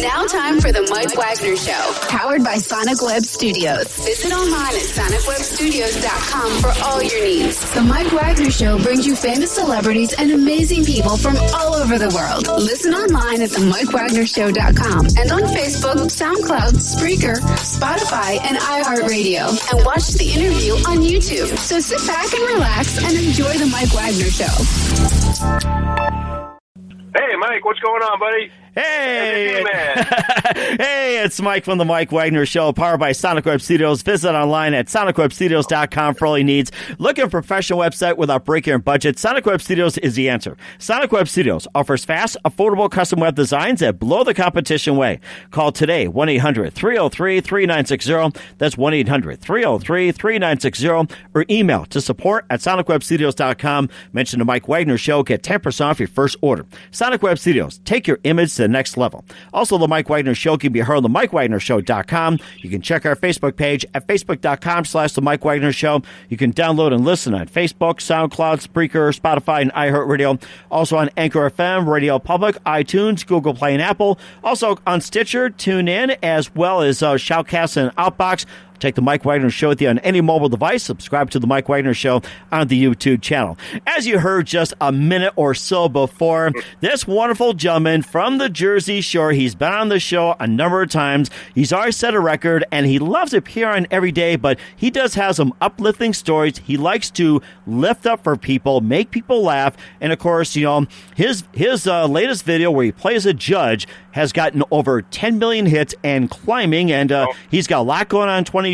Now time for the Mike Wagner Show, powered by Sonic Web Studios. Visit online at sonicwebstudios.com for all your needs. The Mike Wagner Show brings you famous celebrities and amazing people from all over the world. Listen online at themikewagnershow.com and on Facebook, SoundCloud, Spreaker, Spotify, and iHeartRadio. And watch the interview on YouTube. So sit back and relax and enjoy the Mike Wagner Show. Hey, Mike, what's going on, buddy? Hey! Hey, it's Mike from the Mike Wagner Show, powered by Sonic Web Studios. Visit online at sonicwebstudios.com for all your needs. Looking for a professional website without breaking your budget? Sonic Web Studios is the answer. Sonic Web Studios offers fast, affordable custom web designs that blow the competition away. Call today, 1-800-303-3960. That's 1-800-303-3960. Or email to support@sonicwebstudios.com. Mention the Mike Wagner Show. Get 10% off your first order. Sonic Web Studios. Take your image to the next level. Also, the Mike Wagner Show can be heard on the MikeWagnerShow.com. You can check our Facebook page at Facebook.com/The Mike Wagner Show. You can download and listen on Facebook, SoundCloud, Spreaker, Spotify, and iHeartRadio. Also on Anchor FM, Radio Public, iTunes, Google Play, and Apple. Also on Stitcher, TuneIn, as well as Shoutcast and Outbox. Take the Mike Wagner Show with you on any mobile device. Subscribe to the Mike Wagner Show on the YouTube channel. As you heard just a minute or so before, this wonderful gentleman from the Jersey Shore, he's been on the show a number of times. He's already set a record, and he loves appearing every day, but he does have some uplifting stories. He likes to lift up for people, make people laugh, and of course, you know, his latest video where he plays a judge has gotten over 10 million hits and climbing, and he's got a lot going on in 2020.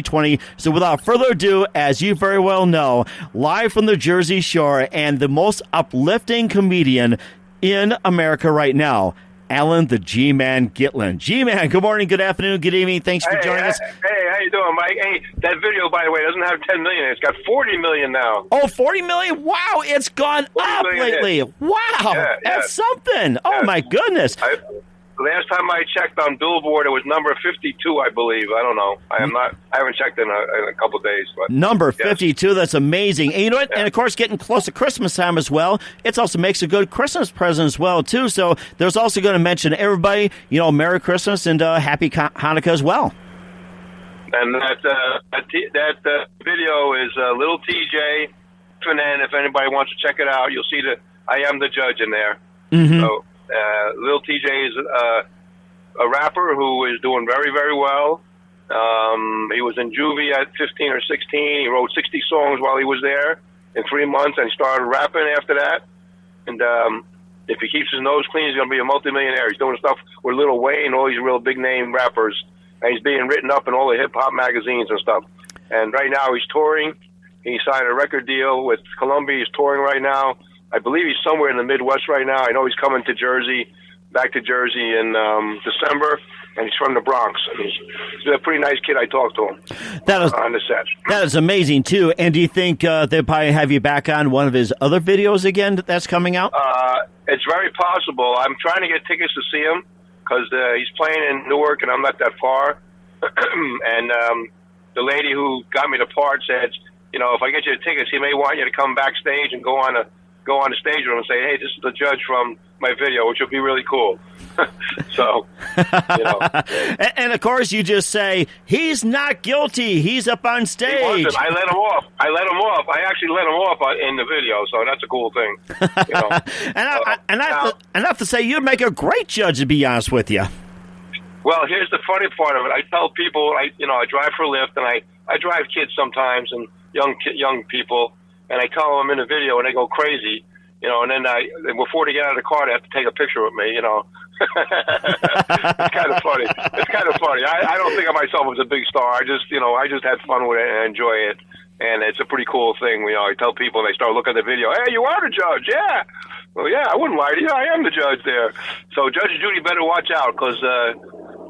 So without further ado, as you very well know, live from the Jersey Shore and the most uplifting comedian in America right now, Allan the G-Man Gitlin. G-Man, good morning, good afternoon, good evening. Thanks for joining us. Hey, how you doing, Mike? Hey, that video, by the way, doesn't have 10 million. It's got 40 million now. Oh, 40 million? Wow, it's gone up lately. Wow, that's something. Oh, my goodness. Last time I checked on Billboard, it was number 52, I believe. I don't know. I haven't checked in a couple of days. But number 52, that's amazing. And you know what? Yeah. And of course, getting close to Christmas time as well, it also makes a good Christmas present as well, too. So there's also going to mention everybody, you know, Merry Christmas and Happy Hanukkah as well. And that video is Little TJ. And if anybody wants to check it out, you'll see that I am the judge in there. Mm-hmm. So, Lil TJ is a rapper who is doing very, very well. He was in juvie at 15 or 16. He wrote 60 songs while he was there in 3 months and started rapping after that. And if he keeps his nose clean, he's going to be a multimillionaire. He's doing stuff with Lil Wayne, all these real big-name rappers. And he's being written up in all the hip-hop magazines and stuff. And right now he's touring. He signed a record deal with Columbia. He's touring right now. I believe he's somewhere in the Midwest right now. I know he's coming to Jersey, back to Jersey in December, and he's from the Bronx. And he's a pretty nice kid. I talked to him on the set. That is amazing, too. And do you think they'll probably have you back on one of his other videos again that's coming out? It's very possible. I'm trying to get tickets to see him because he's playing in Newark, and I'm not that far. And the lady who got me the part said, you know, if I get you the tickets, he may want you to come backstage and go on the stage with him and say, hey, this is the judge from my video, which would be really cool. So, you know. And of course, you just say, he's not guilty. He's up on stage. He wasn't. I let him off. I actually let him off in the video, so that's a cool thing. You know? and I have to say, you'd make a great judge, to be honest with you. Well, here's the funny part of it. I tell people, I drive for Lyft, and I drive kids sometimes and young people. And I tell them in the video, and they go crazy, you know. And then before they get out of the car, they have to take a picture with me, you know. It's kind of funny. I don't think of myself as a big star. I just had fun with it and enjoy it, and it's a pretty cool thing. You know, I tell people, and they start looking at the video. Hey, you are the judge, yeah. Well, yeah, I wouldn't lie to you. I am the judge there. So Judge Judy better watch out because.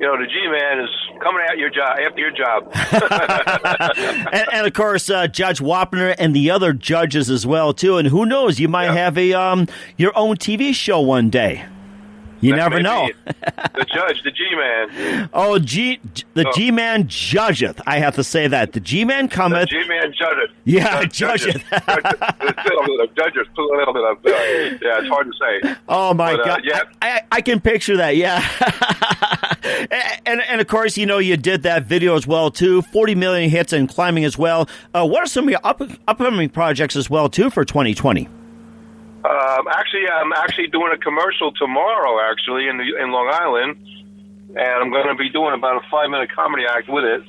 You know, the G-Man is coming at your job after your job. and of course, Judge Wagner and the other judges as well, too. And who knows, you might have your own TV show one day. You never know. The judge, the G-man. Oh, G-man judgeth. I have to say that. The G-man cometh. The G-man judgeth. Yeah, judgeth. Judgeth. Yeah, it's hard to say. Oh, my God. Yeah. I can picture that, yeah. and of course, you did that video as well, too. 40 million hits and climbing as well. What are some of your upcoming projects as well, too, for 2020? I'm actually doing a commercial tomorrow, actually, in Long Island, and I'm going to be doing about a 5-minute comedy act with it.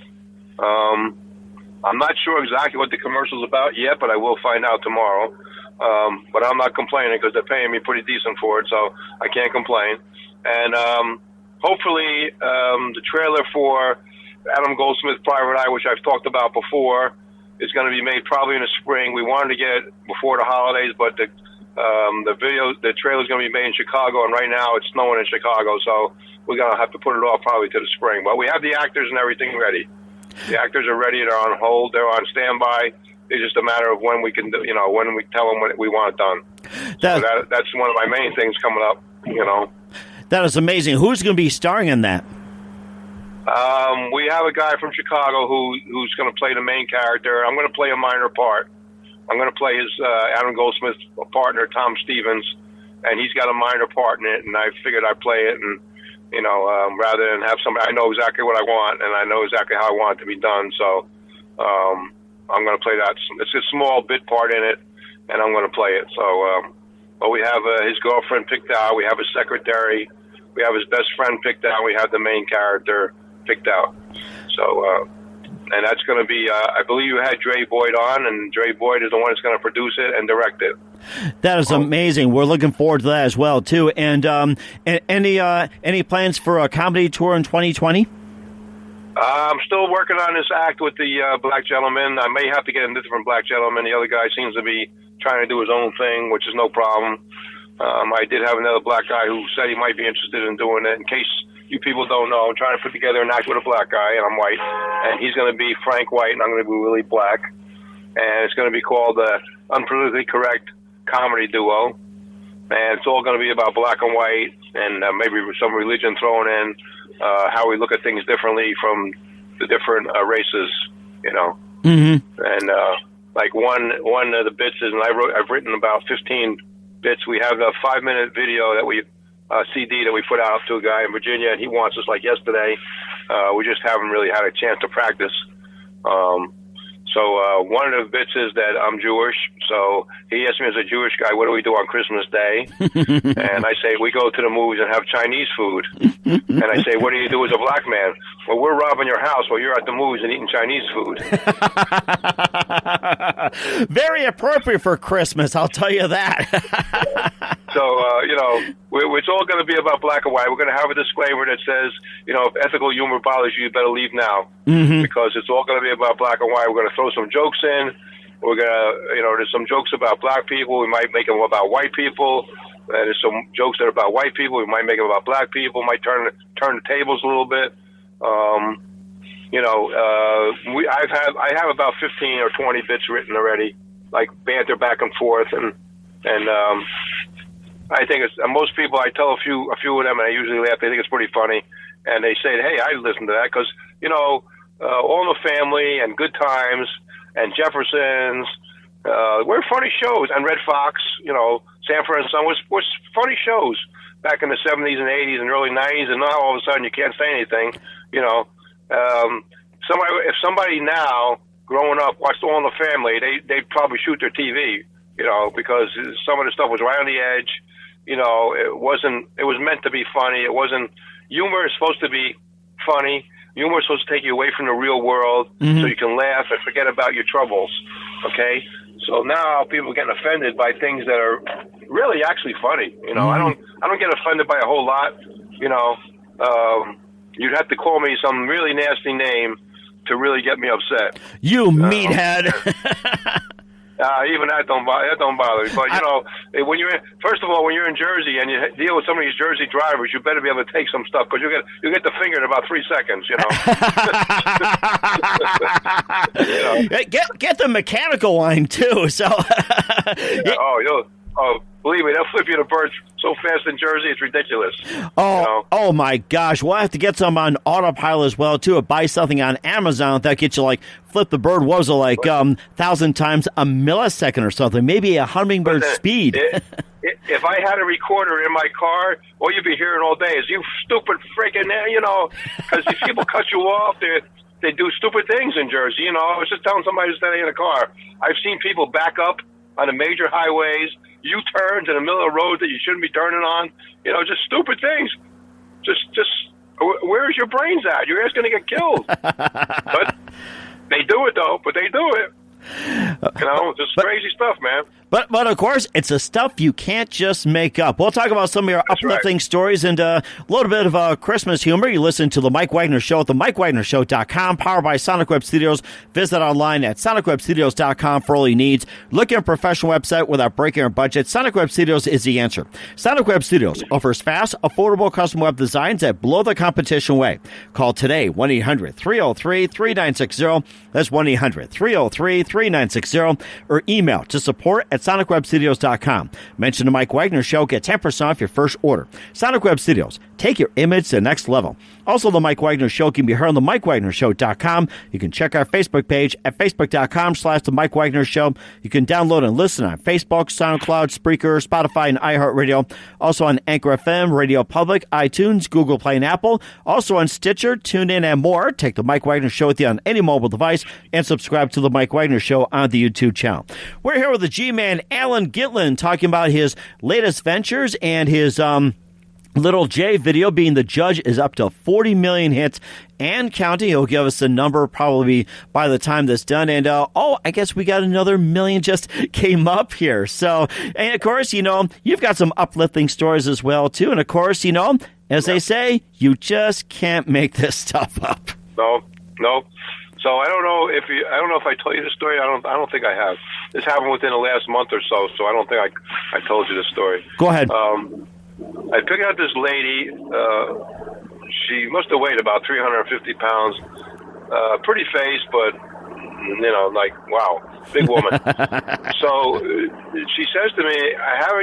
I'm not sure exactly what the commercial's about yet, but I will find out tomorrow. But I'm not complaining because they're paying me pretty decent for it, so I can't complain. And hopefully the trailer for Adam Goldsmith's Private Eye, which I've talked about before, is going to be made probably in the spring. We wanted to get it before the holidays, but the trailer is going to be made in Chicago, and right now it's snowing in Chicago, so we're going to have to put it off probably to the spring. But we have the actors and everything ready. The actors are ready. They're on hold. They're on standby. It's just a matter of when we can do, when we tell them what we want it done. That's one of my main things coming up, That is amazing. Who's going to be starring in that? We have a guy from Chicago who's going to play the main character. I'm going to play a minor part. I'm going to play his Adam Goldsmith's partner, Tom Stevens, and he's got a minor part in it, and I figured I'd play it, and, rather than have somebody, I know exactly what I want, and I know exactly how I want it to be done, so I'm going to play that. It's a small bit part in it, and I'm going to play it. So, but we have his girlfriend picked out, we have his secretary, we have his best friend picked out, we have the main character picked out. So, and that's going to be, I believe you had Dre Boyd on, and Dre Boyd is the one that's going to produce it and direct it. That is amazing. We're looking forward to that as well, too. And any plans for a comedy tour in 2020? I'm still working on this act with the black gentleman. I may have to get a different black gentleman. The other guy seems to be trying to do his own thing, which is no problem. I did have another black guy who said he might be interested in doing it. In case you people don't know, I'm trying to put together an act with a black guy, and I'm white, and he's going to be Frank White, and I'm going to be Willie Black, and it's going to be called the Unpolitically Correct Comedy Duo, and it's all going to be about black and white, and maybe some religion thrown in, how we look at things differently from the different races, Mm-hmm. And like one of the bits is, and I've written about 15 bits. We have a 5-minute video that we CD that we put out to a guy in Virginia, and he wants us like yesterday. We just haven't really had a chance to practice. So one of the bits is that I'm Jewish. So he asked me as a Jewish guy, what do we do on Christmas Day? And I say, we go to the movies and have Chinese food. And I say, what do you do as a black man? Well, we're robbing your house while you're at the movies and eating Chinese food. Very appropriate for Christmas, I'll tell you that. So, it's all going to be about black and white. We're going to have a disclaimer that says, if ethical humor bothers you, you better leave now. Mm-hmm. Because it's all going to be about black and white. We're going to throw some jokes in. We're going to, there's some jokes about black people. We might make them about white people. There's some jokes that are about white people. We might make them about black people. Might turn the tables a little bit. I have about 15 or 20 bits written already, like banter back and forth, and I think it's most people. I tell a few of them, and I usually laugh. They think it's pretty funny, and they say, "Hey, I listen to that because All in the Family and Good Times and Jeffersons were funny shows, and Red Fox, Sanford and Son was funny shows back in the 70s and 80s and early 90s, and now all of a sudden you can't say anything. If somebody now growing up watched All in the Family, they'd probably shoot their TV, because some of the stuff was right on the edge. It was meant to be funny. It wasn't. Humor is supposed to be funny. Humor is supposed to take you away from the real world, so you can laugh and forget about your troubles. Okay, so now people are getting offended by things that are really actually funny. I don't get offended by a whole lot. You'd have to call me some really nasty name to really get me upset. You meathead. Even that don't bother me. But when first of all, when you're in Jersey and you deal with some of these Jersey drivers, you better be able to take some stuff because you get the finger in about 3 seconds. Get the mechanical line too. So Oh, believe me, they'll flip you the bird so fast in Jersey, it's ridiculous. Oh my gosh. We'll have to get some on autopilot as well, too. Or buy something on Amazon that gets you, like, flip the bird, what was it, like 1,000 times a millisecond or something, maybe a hummingbird speed. If I had a recorder in my car, all you'd be hearing all day is, you stupid freaking, because these people cut you off. They do stupid things in Jersey. I was just telling somebody who's standing in a car. I've seen people back up on the major highways, U-turns in the middle of the road that you shouldn't be turning on. Just stupid things. Just where's your brains at? You're just going to get killed. But they do it, though. But they do it. Just crazy stuff, man. But of course, it's the stuff you can't just make up. We'll talk about some of your uplifting stories and a little bit of Christmas humor. You listen to The Mike Wagner Show at themikewagnershow.com, powered by Sonic Web Studios. Visit online at sonicwebstudios.com for all your needs. Look at a professional website without breaking our budget. Sonic Web Studios is the answer. Sonic Web Studios offers fast, affordable custom web designs that blow the competition away. Call today, 1-800-303-3960. That's 1-800-303-3960. Or email to support at sonicwebstudios.com. Mention the Mike Wagner Show. Get 10% off your first order. Sonic Web Studios. Take your image to the next level. Also, the Mike Wagner Show can be heard on the MikeWagnerShow.com. You can check our Facebook page at Facebook.com/The Mike Wagner Show. You can download and listen on Facebook, SoundCloud, Spreaker, Spotify, and iHeartRadio. Also on Anchor FM, Radio Public, iTunes, Google Play, and Apple. Also on Stitcher, TuneIn, and more. Take the Mike Wagner Show with you on any mobile device and subscribe to the Mike Wagner Show on the YouTube channel. We're here with the G-Man, Allan Gitlin, talking about his latest ventures and his Little J video being the judge is up to 40 million hits and counting. He'll give us a number probably by the time that's done. And, I guess we got another million just came up here. So, and of course, you've got some uplifting stories as well, too. And of course, as they say, you just can't make this stuff up. No. So I don't know if I told you the story. I don't think I have. This happened within the last month or so I don't think I told you the story. Go ahead. I picked out this lady. She must have weighed about 350 pounds. Pretty face, but wow, big woman. So she says to me,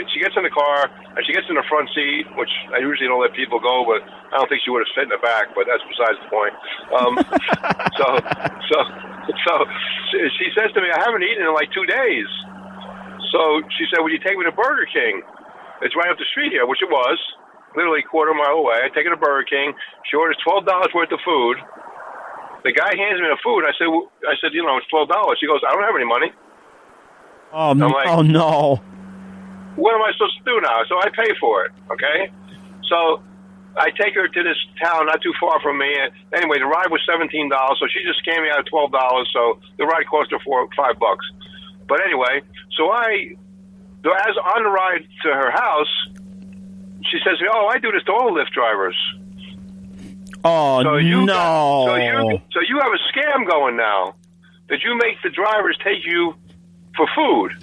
she gets in the car and she gets in the front seat, which I usually don't let people go, but I don't think she would have fit in the back, but that's besides the point. So she says to me, I haven't eaten in like 2 days. So she said, would you take me to Burger King? It's right up the street here, which it was, literally a quarter mile away. I take her to Burger King. She orders $12 worth of food. The guy hands me the food. I said, it's $12. She goes, I don't have any money. I'm like, oh no. What am I supposed to do now? So I pay for it. Okay. So I take her to this town not too far from me. Anyway, the ride was $17, so she just scammed me out of $12. So the ride cost her $5. But anyway, so as on the ride to her house, she says to me, I do this to all Lyft drivers. Oh, so no. So you have a scam going now that you make the drivers take you for food,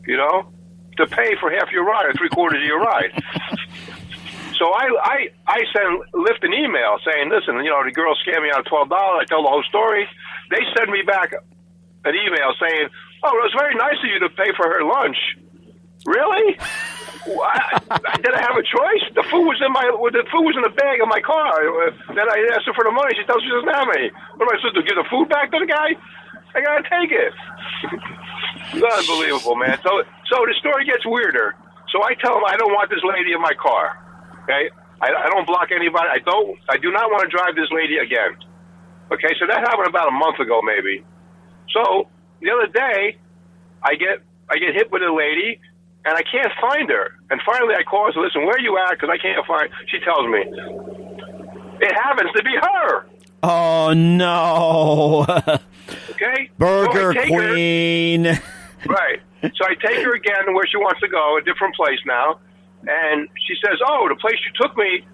to pay for half your ride or 3/4 of your ride. So I send Lyft an email saying, listen, the girl scammed me out of $12. I tell the whole story. They send me back an email saying, it was very nice of you to pay for her lunch. Really? Did I have a choice? The food was in the bag of my car. Then I asked her for the money. She tells me she doesn't have any. What am I supposed to do? Give the food back to the guy? I gotta take it. It's unbelievable, man. So the story gets weirder. So I tell him I don't want this lady in my car. Okay? I don't block anybody. I do not want to drive this lady again. Okay? So that happened about a month ago, maybe. So the other day, I get hit with a lady, and I can't find her. And finally, I call her and say, listen, where are you at? Because I can't find. She tells me it happens to be her. Oh no! Okay, Burger Queen. Right. So I take her again to where she wants to go, a different place now, and she says, the place you took me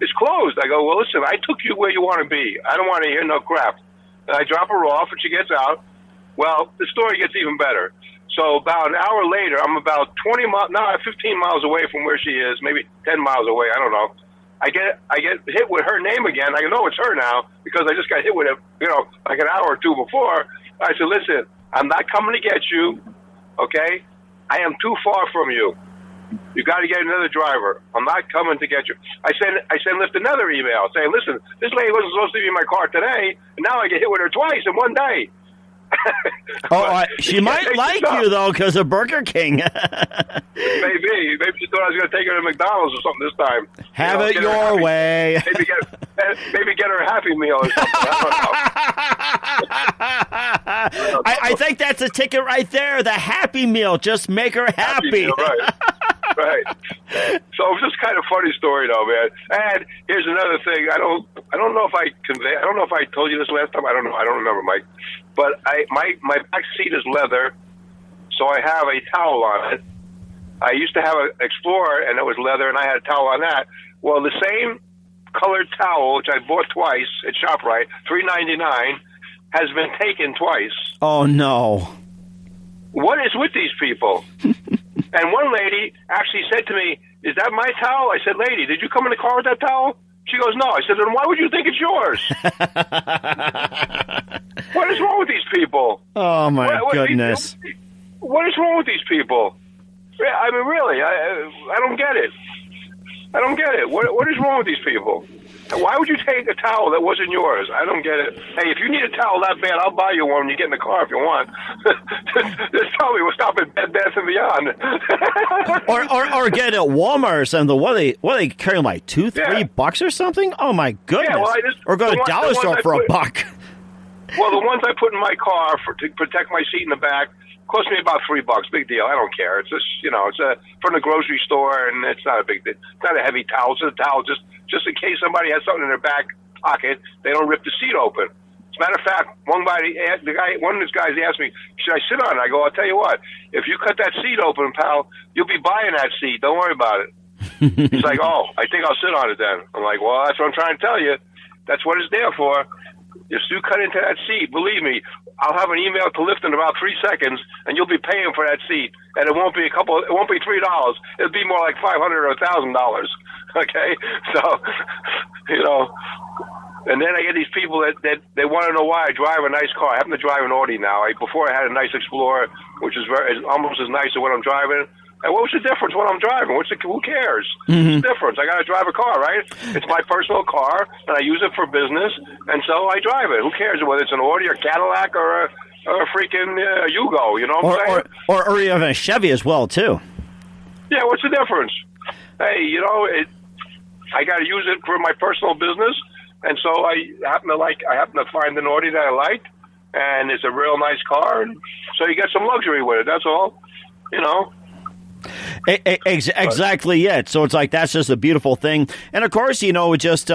is closed. I go, well, listen, I took you where you want to be. I don't want to hear no crap. And I drop her off, and she gets out. Well, the story gets even better. So about an hour later, I'm about 15 miles away from where she is, maybe 10 miles away. I don't know. I get hit with her name again. I know it's her now because I just got hit with it, like an hour or two before. I said, listen, I'm not coming to get you, okay? I am too far from you. You got to get another driver. I'm not coming to get you. I sent Lyft another email saying, listen, this lady wasn't supposed to be in my car today, and now I get hit with her twice in one day. She might like you, though, because of Burger King. Maybe she thought I was going to take her to McDonald's or something this time. Have it your way. Maybe get her a Happy Meal or something. I don't know. I think that's a ticket right there. The Happy Meal. Just make her happy. Meal, right. Right. So it's just kind of funny story, though, man. And here's another thing. I don't know if I told you this last time. I don't know. I don't remember, Mike. But my back seat is leather, so I have a towel on it. I used to have an Explorer, and it was leather, and I had a towel on that. Well, the same colored towel, which I bought twice at ShopRite, $3.99, has been taken twice. Oh, no. What is with these people? And one lady actually said to me, is that my towel? I said, lady, did you come in the car with that towel? She goes, no. I said, then why would you think it's yours? What is wrong with these people? Oh, my goodness. What is wrong with these people? I mean, really, I don't get it. I don't get it. What is wrong with these people? Why would you take a towel that wasn't yours? I don't get it. Hey, if you need a towel that bad, I'll buy you one when you get in the car if you want. Just tell me. We'll stop at Bed Bath & Beyond. or get it at Walmart or something. What are they carrying, like $2-3 or something? Oh, my goodness. Yeah, well, or go to Dollar Store for $1. Well, the ones I put in my car to protect my seat in the back cost me about $3. Big deal. I don't care. It's just, it's from the grocery store, and it's not a big deal. It's not a heavy towel. It's a towel just in case somebody has something in their back pocket, they don't rip the seat open. As a matter of fact, one of these guys asked me, should I sit on it? I go, I'll tell you what, if you cut that seat open, pal, you'll be buying that seat. Don't worry about it. He's like, oh, I think I'll sit on it then. I'm like, well, that's what I'm trying to tell you. That's what it's there for. If you cut into that seat, believe me, I'll have an email to Lyft in about 3 seconds, and you'll be paying for that seat. And it won't be $3. It'll be more like $500 or $1,000. Okay, so and then I get these people that they want to know why I drive a nice car. I happen to drive an Audi now. Before I had a nice Explorer, which is almost as nice as what I'm driving. And what's the difference when I'm driving? Who cares? Mm-hmm. What's the difference? I got to drive a car, right? It's my personal car, and I use it for business, and so I drive it. Who cares whether it's an Audi or Cadillac or a freaking Yugo? You know what I'm saying? Or even a Chevy as well, too. Yeah, what's the difference? Hey, I got to use it for my personal business, and so I happen to find an Audi that I like, and it's a real nice car, and so you get some luxury with it. That's all, Exactly, yeah. So it's like that's just a beautiful thing. And of course, just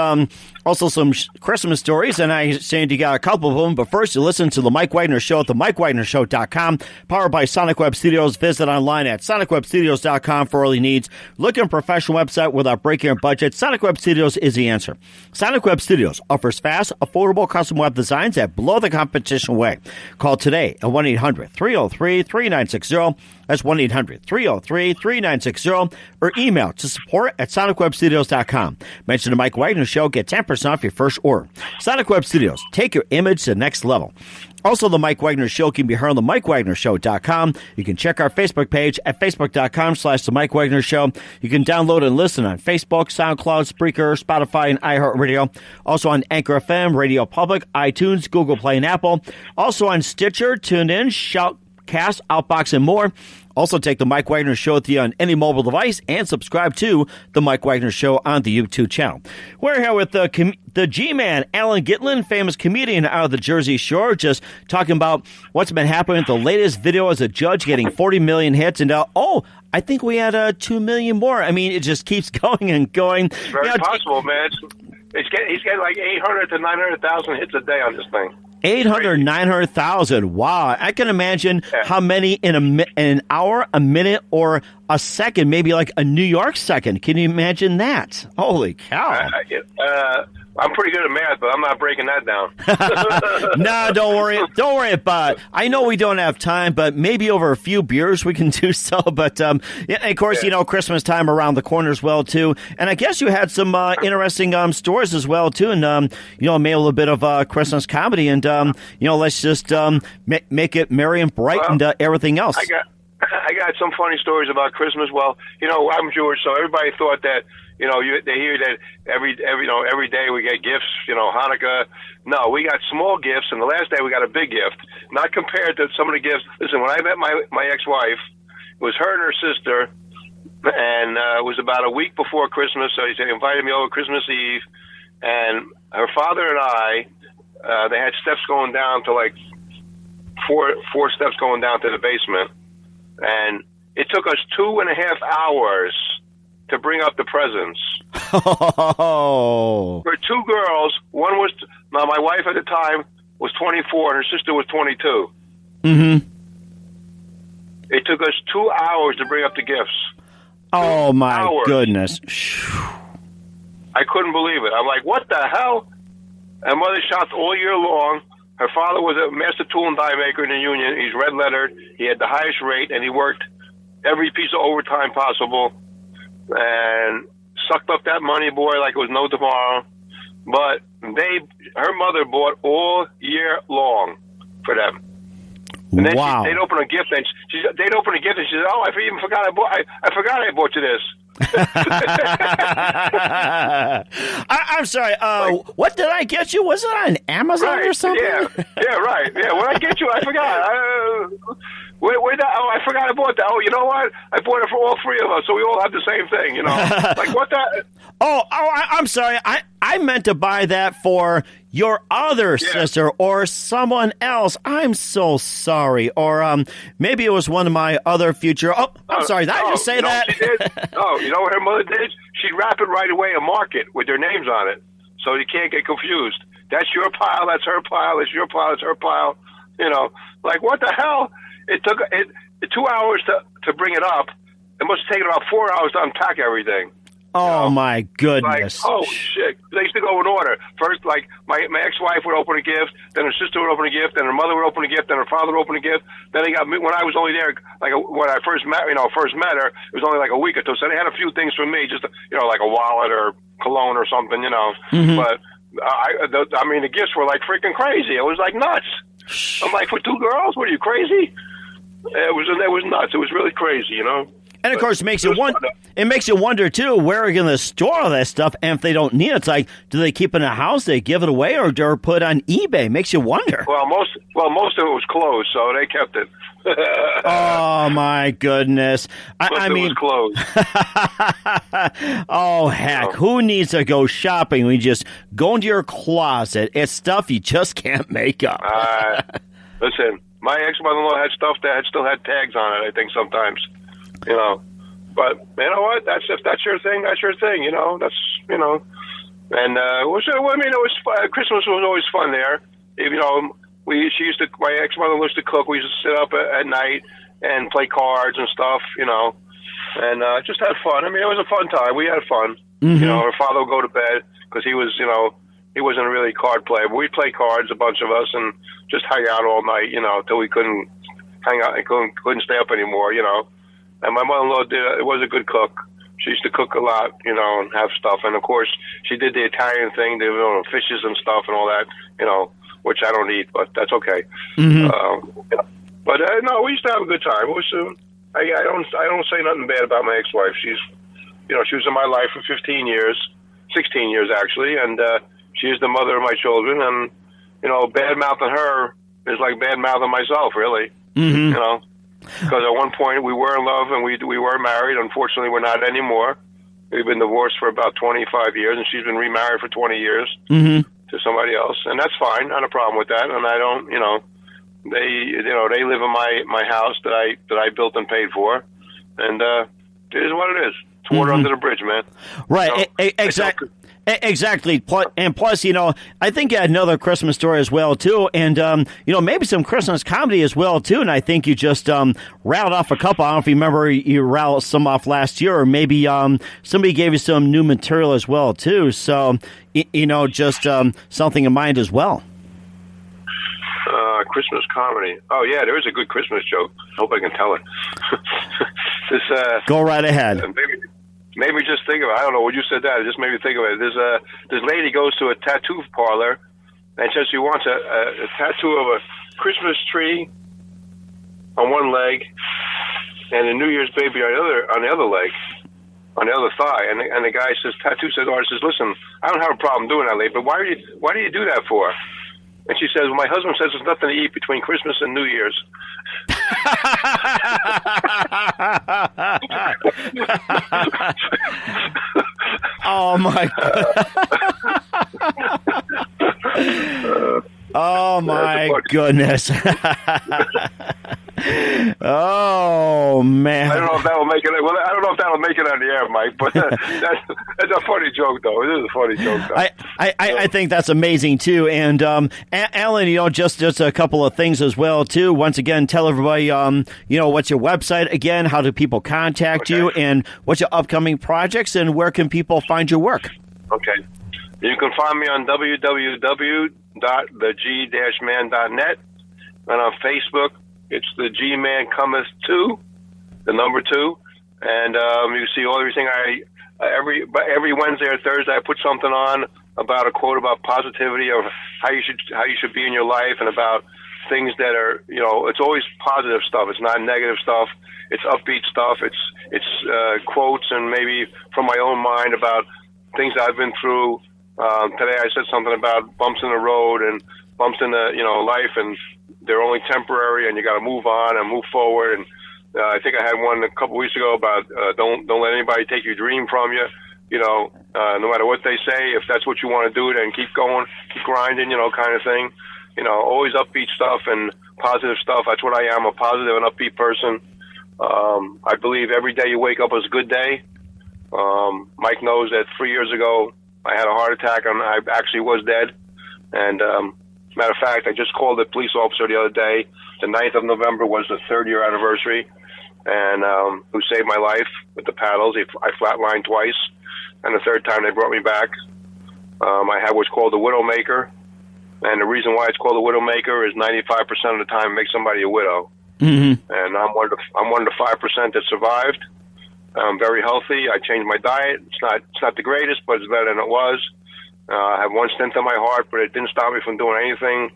also some Christmas stories, and I saying you got a couple of them. But first, you listen to the Mike Wagner Show at the MikeWagnerShow.com, powered by Sonic Web Studios. Visit online at SonicWebStudios.com for all your needs. Looking for a professional website without breaking your budget? Sonic Web Studios is the answer. Sonic Web Studios offers fast, affordable custom web designs that blow the competition away. Call today at 1-800-303-3960. That's 1-800-303-3960. Or email to support at SonicWebStudios.com. Mention the Mike Wagner Show. Get 10% off your first order. Sonic Web Studios. Take your image to the next level. Also, the Mike Wagner Show can be heard on the MikeWagnerShow.com. You can check our Facebook page at Facebook.com/The Mike Wagner Show. You can download and listen on Facebook, SoundCloud, Spreaker, Spotify, and iHeartRadio. Also on Anchor FM, Radio Public, iTunes, Google Play, and Apple. Also on Stitcher, TuneIn, Shoutcast, Outbox, and more. Also, take the Mike Wagner Show with you on any mobile device and subscribe to the Mike Wagner Show on the YouTube channel. We're here with the G-Man, Allan Gitlin, famous comedian out of the Jersey Shore, just talking about what's been happening with the latest video as a judge, getting 40 million hits. And, I think we had 2 million more. I mean, it just keeps going and going. It's very possible, man. He's getting like 800 to 900,000 hits a day on this thing. 800, 900,000. Wow. I can imagine how many in an hour, a minute, or a second, maybe like a New York second. Can you imagine that? Holy cow. I'm pretty good at math, but I'm not breaking that down. No, don't worry. Don't worry about it. I know we don't have time, but maybe over a few beers we can do so. But, of course, Christmas time around the corner as well, too. And I guess you had some interesting stories as well, too. And, made a little bit of Christmas comedy. And, let's just make it merry and bright and everything else. I got some funny stories about Christmas. Well, I'm Jewish, so everybody thought that, they hear that every day we get gifts, Hanukkah. No, we got small gifts, and the last day we got a big gift. Not compared to some of the gifts. Listen, when I met my ex-wife, it was her and her sister, and it was about a week before Christmas, so he invited me over Christmas Eve, and her father and I, they had steps going down to like four steps going down to the basement, and it took us 2.5 hours to bring up the presents. Oh. For two girls, one was, now my wife at the time was 24 and her sister was 22. Mm-hmm. It took us 2 hours to bring up the gifts. Oh, my goodness. I couldn't believe it. I'm like, what the hell? And mother shopped all year long. Her father was a master tool and die maker in the union. He's red lettered. He had the highest rate, and he worked every piece of overtime possible and sucked up that money, boy, like it was no tomorrow. But her mother bought all year long for them. And then wow. they'd open a gift, and she said, "Oh, I even forgot I forgot I bought you this." I'm sorry. What did I get you? Was it on Amazon or something? Yeah, right. Yeah, what did I get you? I forgot. I forgot I bought that. Oh, you know what? I bought it for all three of us, so we all have the same thing. Like what the? I'm sorry. I meant to buy that for your other sister or someone else. I'm so sorry. Or maybe it was one of my other future. Oh, I'm sorry. Did I just say that? She did? Oh, you know what her mother did? She'd wrap it right away and mark it with their names on it, so you can't get confused. That's your pile. That's her pile. It's your pile. It's her pile. Like what the hell? It took 2 hours to bring it up. It must have taken about 4 hours to unpack everything. Oh, my goodness. Like, oh, shit. They used to go in order. First, like, my ex-wife would open a gift, then her sister would open a gift, then her mother would open a gift, then her father would open a gift. Then they got me, when I was only there, like, when I first met her, it was only like a week or two. So they had a few things for me, just, like a wallet or cologne or something, Mm-hmm. But, the gifts were like freaking crazy. It was like nuts. I'm like, for two girls? What are you, crazy? It was nuts. It was really crazy, And, of course, it makes you wonder, too, where are you going to store all that stuff? And if they don't need it, it's like, do they keep it in a house, they give it away, or do they put it on eBay? Makes you wonder. Well, most of it was closed, so they kept it. Oh, my goodness. It was closed. Oh, heck. Who needs to go shopping? We just go into your closet. It's stuff you just can't make up. Listen, my ex-mother-in-law had stuff that still had tags on it, I think, sometimes. But you know what? If that's your thing, that's your thing. And it was Christmas was always fun there. My ex-mother used to cook. We used to sit up at night and play cards and stuff. And just had fun. It was a fun time. We had fun. Mm-hmm. Her father would go to bed because he was, he wasn't a really card player. But we'd play cards, a bunch of us, and just hang out all night. Till we couldn't hang out and couldn't stay up anymore. And my mother-in-law was a good cook. She used to cook a lot, and have stuff. And, of course, she did the Italian thing, the fishes and stuff and all that, which I don't eat, but that's okay. Mm-hmm. But, no, we used to have a good time. It was, I don't say nothing bad about my ex-wife. She's, she was in my life for 15 years, 16 years, actually, and she is the mother of my children. And, bad-mouthing her is like bad-mouthing myself, really, Mm-hmm. Because at one point we were in love and we were married. Unfortunately, we're not anymore. We've been divorced for about 25 years, and she's been remarried for 20 years to somebody else, and that's fine. Not a problem with that. And I don't, they live in my house that I built and paid for, and it is what it is. It's water under the bridge, man. Right. Exactly. Exactly. And plus, I think you had another Christmas story as well, too. And, maybe some Christmas comedy as well, too. And I think you just rattled off a couple. I don't know if you remember you rattled some off last year, or maybe somebody gave you some new material as well, too. So, just something in mind as well. Christmas comedy. Oh, yeah, there is a good Christmas joke. I hope I can tell it. Go right ahead. Maybe just think of it. I don't know. When you said that, it just made me think of it. This lady goes to a tattoo parlor and says she wants a tattoo of a Christmas tree on one leg and a New Year's baby on the other leg, on the other thigh. And the guy says, tattoo artist says, listen, I don't have a problem doing that, lady, but why do you do that for? And she says, well, my husband says there's nothing to eat between Christmas and New Year's. Oh my God. Oh my goodness. Oh man. I don't know if that'll make it. Well, I don't know if that'll make it on the air, Mike. But that's a funny joke, though. It is a funny joke, though. I think that's amazing too. And Allan, just a couple of things as well too. Once again, tell everybody, what's your website again? How do people contact you? And what's your upcoming projects? And where can people find your work? Okay, you can find me on www.theg-mannet, and on Facebook. It's the G-Man Cometh 2, the number 2, and you see everything. Every Wednesday or Thursday, I put something on about a quote about positivity or how you should be in your life, and about things that are, it's always positive stuff. It's not negative stuff. It's upbeat stuff. It's quotes and maybe from my own mind about things I've been through. Today I said something about bumps in the road and bumps in the life, and they're only temporary, and you got to move on and move forward. And I think I had one a couple weeks ago about don't let anybody take your dream from you. No matter what they say, if that's what you want to do, then keep going, keep grinding, kind of thing. Always upbeat stuff and positive stuff. That's what I am, a positive and upbeat person. I believe every day you wake up is a good day. Mike knows that 3 years ago I had a heart attack and I actually was dead. And matter of fact, I just called a police officer the other day. The 9th of November was the 3rd year anniversary, and who saved my life with the paddles. I flatlined twice, and the third time they brought me back. I had what's called a widowmaker, and the reason why it's called a widowmaker is 95% of the time it makes somebody a widow. Mm-hmm. And I'm one of the 5% that survived. I'm very healthy. I changed my diet. It's not the greatest, but it's better than it was. I have one stent in my heart, but it didn't stop me from doing anything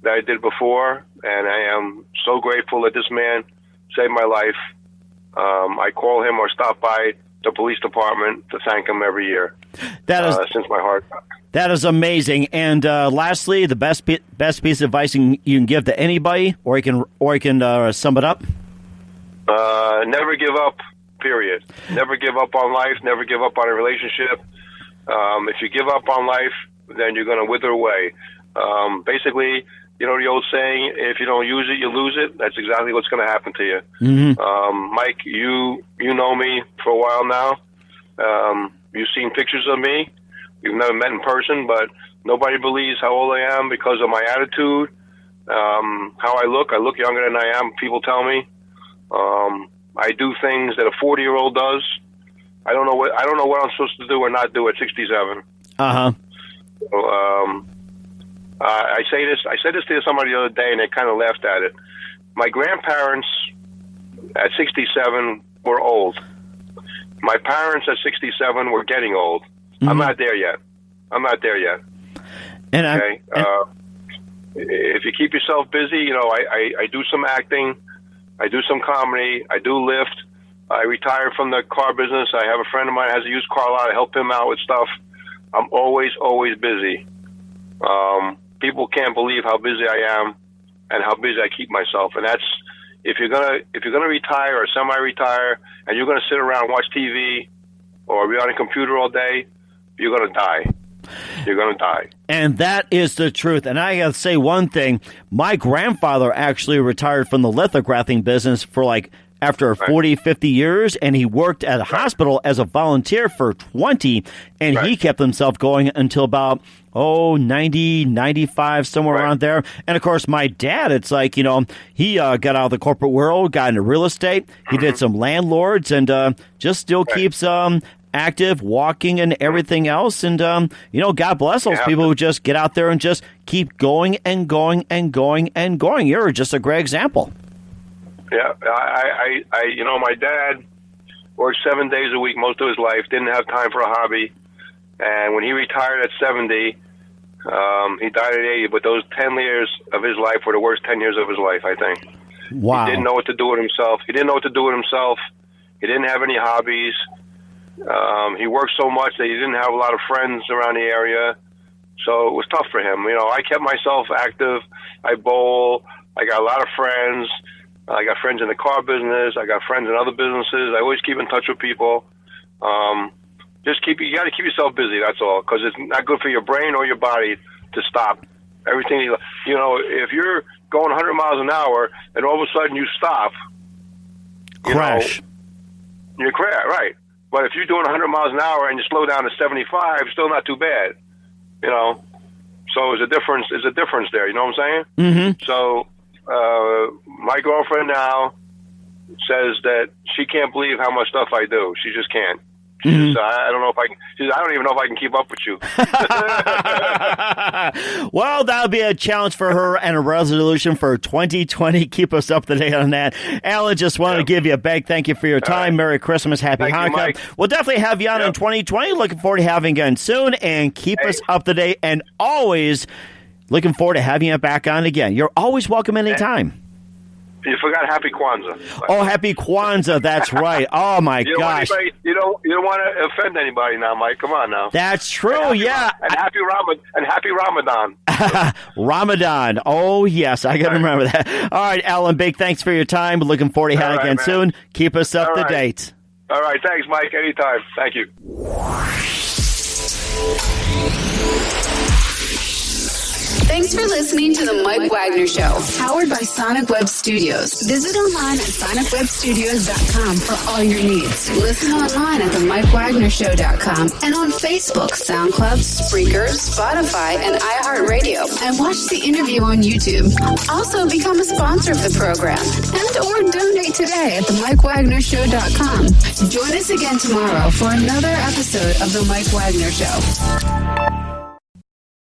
that I did before, and I am so grateful that this man saved my life. I call him or stop by the police department to thank him every year. That is since my heart. That is amazing. And lastly, the best piece of advice you can give to anybody, or you can sum it up. Never give up. Period. Never give up on life. Never give up on a relationship. If you give up on life, then you're going to wither away. Basically, the old saying, if you don't use it, you lose it. That's exactly what's going to happen to you. Mm-hmm. Mike, you know me for a while now. You've seen pictures of me. We've never met in person, but nobody believes how old I am because of my attitude, how I look. I look younger than I am, people tell me. I do things that a 40-year-old does. I don't know what I'm supposed to do or not do at 67. Uh-huh. So, I said this to somebody the other day, and they kind of laughed at it. My grandparents at 67 were old. My parents at 67 were getting old. Mm-hmm. I'm not there yet. And okay. If you keep yourself busy, I do some acting, I do some comedy, I do lift. I retired from the car business. I have a friend of mine who has a used car lot. I help him out with stuff. I'm always busy. People can't believe how busy I am and how busy I keep myself. And that's if you're gonna retire or semi-retire and you're gonna sit around and watch TV or be on a computer all day, you're gonna die. You're gonna die. And that is the truth. And I gotta say one thing: my grandfather actually retired from the lithographing business for after 40, 50 years, and he worked at a hospital as a volunteer for 20, and he kept himself going until about 90, 95, somewhere around there. And of course, my dad, it's he got out of the corporate world, got into real estate, he did some landlords, and just still keeps active, walking, and everything else. And God bless those people who just get out there and just keep going and going and going and going. You're just a great example. Yeah, my dad worked 7 days a week most of his life, didn't have time for a hobby, and when he retired at 70, he died at 80, but those 10 years of his life were the worst 10 years of his life, I think. Wow. He didn't know what to do with himself. He didn't have any hobbies. He worked so much that he didn't have a lot of friends around the area. So it was tough for him. I kept myself active. I bowl. I got a lot of friends. I got friends in the car business. I got friends in other businesses. I always keep in touch with people. You got to keep yourself busy. That's all, because it's not good for your brain or your body to stop everything. If you're going 100 miles an hour and all of a sudden you stop, crash. You crash, right? But if you're doing 100 miles an hour and you slow down to 75, still not too bad. So there's a difference. There's a difference there. You know what I'm saying? Mm-hmm. So my girlfriend now says that she can't believe how much stuff I do. She just can't. She says, I don't know if I can. She says, I don't even know if I can keep up with you. Well, that'll be a challenge for her and a resolution for 2020. Keep us up to date on that. Allan, just wanted to give you a big thank you for your time. Right. Merry Christmas. Happy Hanukkah. We'll definitely have you on in 2020. Looking forward to having you again soon. And keep us up to date. And always looking forward to having you back on again. You're always welcome anytime. You forgot Happy Kwanzaa. Oh, Happy Kwanzaa. That's right. Oh, my gosh. You don't want to offend anybody now, Mike. Come on now. That's true, yeah. And happy Ramadan. Ramadan. Oh, yes. I got to remember that. All right, Allan, big thanks for your time. Looking forward to having you again soon. Keep us up to date. All right. Thanks, Mike. Anytime. Thank you. Thanks for listening to The Mike Wagner Show, powered by Sonic Web Studios. Visit online at sonicwebstudios.com for all your needs. Listen online at themikewagnershow.com and on Facebook, SoundCloud, Spreaker, Spotify, and iHeartRadio. And watch the interview on YouTube. Also, become a sponsor of the program and or donate today at themikewagnershow.com. Join us again tomorrow for another episode of The Mike Wagner Show.